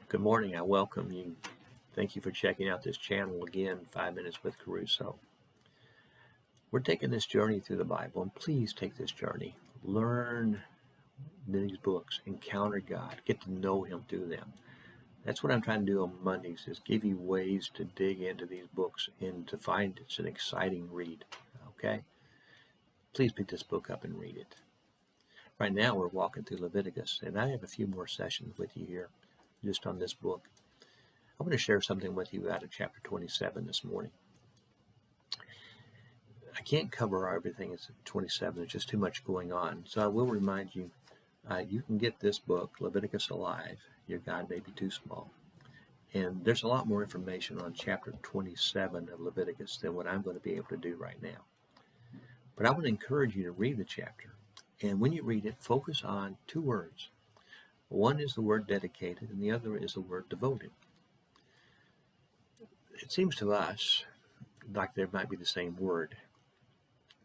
Good morning. I welcome you. Thank you for checking out this channel again, 5 Minutes with KeRusso. We're taking this journey through the Bible, and please take this journey. Learn these books, encounter God, get to know Him through them. That's what I'm trying to do on Mondays, is give you ways to dig into these books and to find it's an exciting read. Okay? Please pick this book up and read it. Right now we're walking through Leviticus, and I have a few more sessions with you here just on this book. I want to share something with you out of chapter 27 this morning. I can't cover everything in 27. There's just too much going on. So I will remind you, you can get this book, Leviticus Alive. Your guide may be too small. And there's a lot more information on chapter 27 of Leviticus than what I'm going to be able to do right now. But I want to encourage you to read the chapter. And when you read it, focus on two words. One is the word dedicated, and the other is the word devoted. It seems to us like there might be the same word,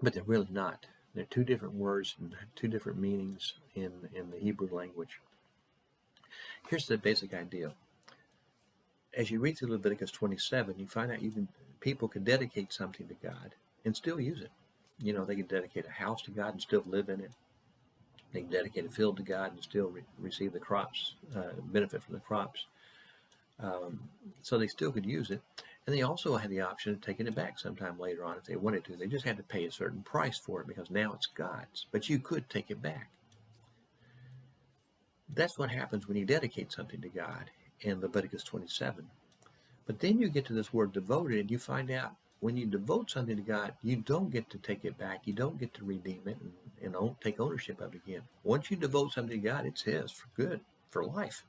but they're really not. They're two different words and two different meanings in the Hebrew language. Here's the basic idea. As you read through Leviticus 27, you find out people can dedicate something to God and still use it. You know, they can dedicate a house to God and still live in it. They can dedicate a field to God and still receive the crops, benefit from the crops. So they still could use it. And they also had the option of taking it back sometime later on if they wanted to. They just had to pay a certain price for it because now it's God's. But you could take it back. That's what happens when you dedicate something to God in Leviticus 27. But then you get to this word devoted, and you find out when you devote something to God, you don't get to take it back. You don't get to redeem it and don't take ownership of it again. Once you devote something to God, it's His for good, for life.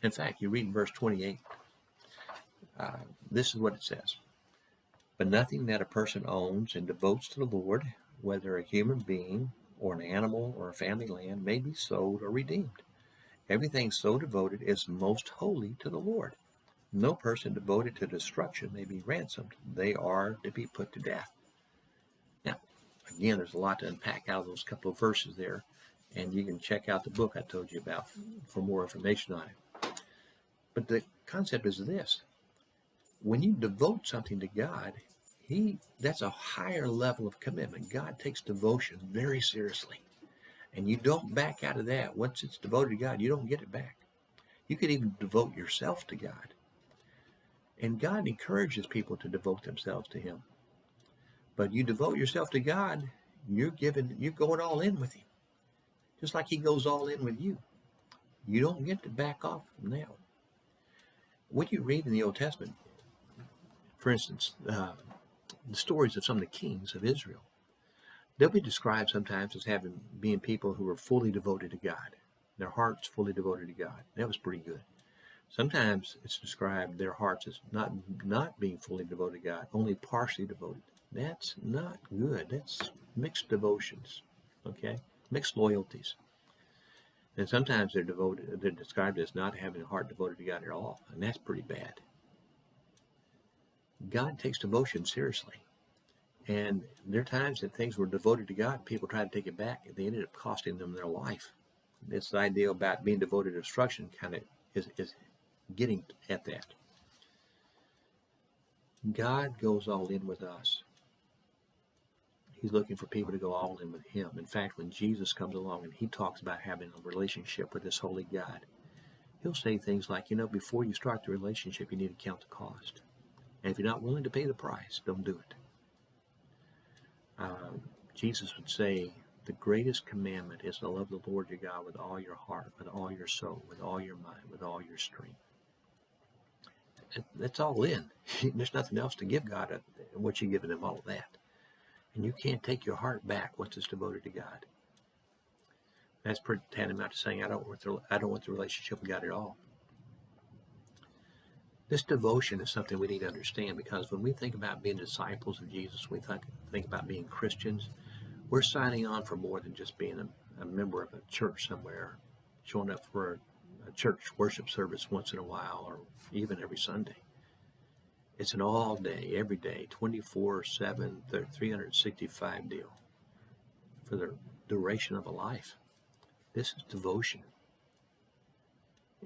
In fact, you read in verse 28, this is what it says. But nothing that a person owns and devotes to the Lord, whether a human being or an animal or a family land, may be sold or redeemed. Everything so devoted is most holy to the Lord. No person devoted to destruction may be ransomed. They are to be put to death. Now, again, there's a lot to unpack out of those couple of verses there, and you can check out the book I told you about for more information on it. But the concept is this. When you devote something to God, that's a higher level of commitment. God takes devotion very seriously. And you don't back out of that. Once it's devoted to God, you don't get it back. You could even devote yourself to God. And God encourages people to devote themselves to Him. But you devote yourself to God, you're going all in with Him. Just like He goes all in with you. You don't get to back off from that. When you read in the Old Testament, for instance, the stories of some of the kings of Israel, they'll be described sometimes as being people who were fully devoted to God. Their hearts fully devoted to God. That was pretty good. Sometimes it's described their hearts as not being fully devoted to God, only partially devoted. That's not good. That's mixed devotions, okay? Mixed loyalties. And sometimes they're described as not having a heart devoted to God at all, and that's pretty bad. God takes devotion seriously. And there are times that things were devoted to God, people tried to take it back, and they ended up costing them their life. This idea about being devoted to destruction kind of is getting at that. God goes all in with us. He's looking for people to go all in with Him. In fact, when Jesus comes along and He talks about having a relationship with this holy God, He'll say things like, before you start the relationship, you need to count the cost. And if you're not willing to pay the price, don't do it. Jesus would say, the greatest commandment is to love the Lord your God with all your heart, with all your soul, with all your mind, with all your strength. That's all in. There's nothing else to give God what you're giving Him, all of that. And you can't take your heart back once it's devoted to God. That's pretty tantamount to saying, I don't want the relationship with God at all. This devotion is something we need to understand, because when we think about being disciples of Jesus, we think about being Christians, we're signing on for more than just being a member of a church somewhere, showing up for a church worship service once in a while, or even every Sunday. It's an all day, every day, 24/7, 365 deal for the duration of a life. This is devotion.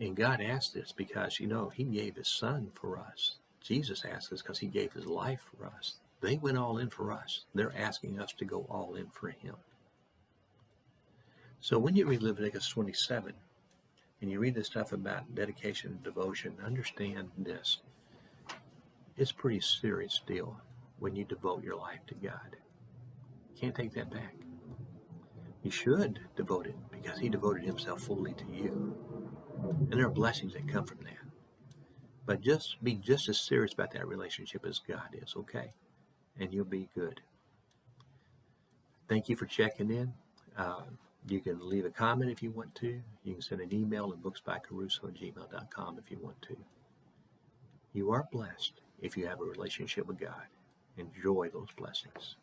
And God asked this because, he gave his son for us. Jesus asked this because he gave his life for us. They went all in for us. They're asking us to go all in for him. So when you read Leviticus 27 and you read this stuff about dedication and devotion, understand this. It's a pretty serious deal when you devote your life to God. You can't take that back. You should devote it because he devoted himself fully to you. And there are blessings that come from that. But just be just as serious about that relationship as God is, okay? And you'll be good. Thank you for checking in. You can leave a comment if you want to. You can send an email at booksbykerusso@gmail.com if you want to. You are blessed if you have a relationship with God. Enjoy those blessings.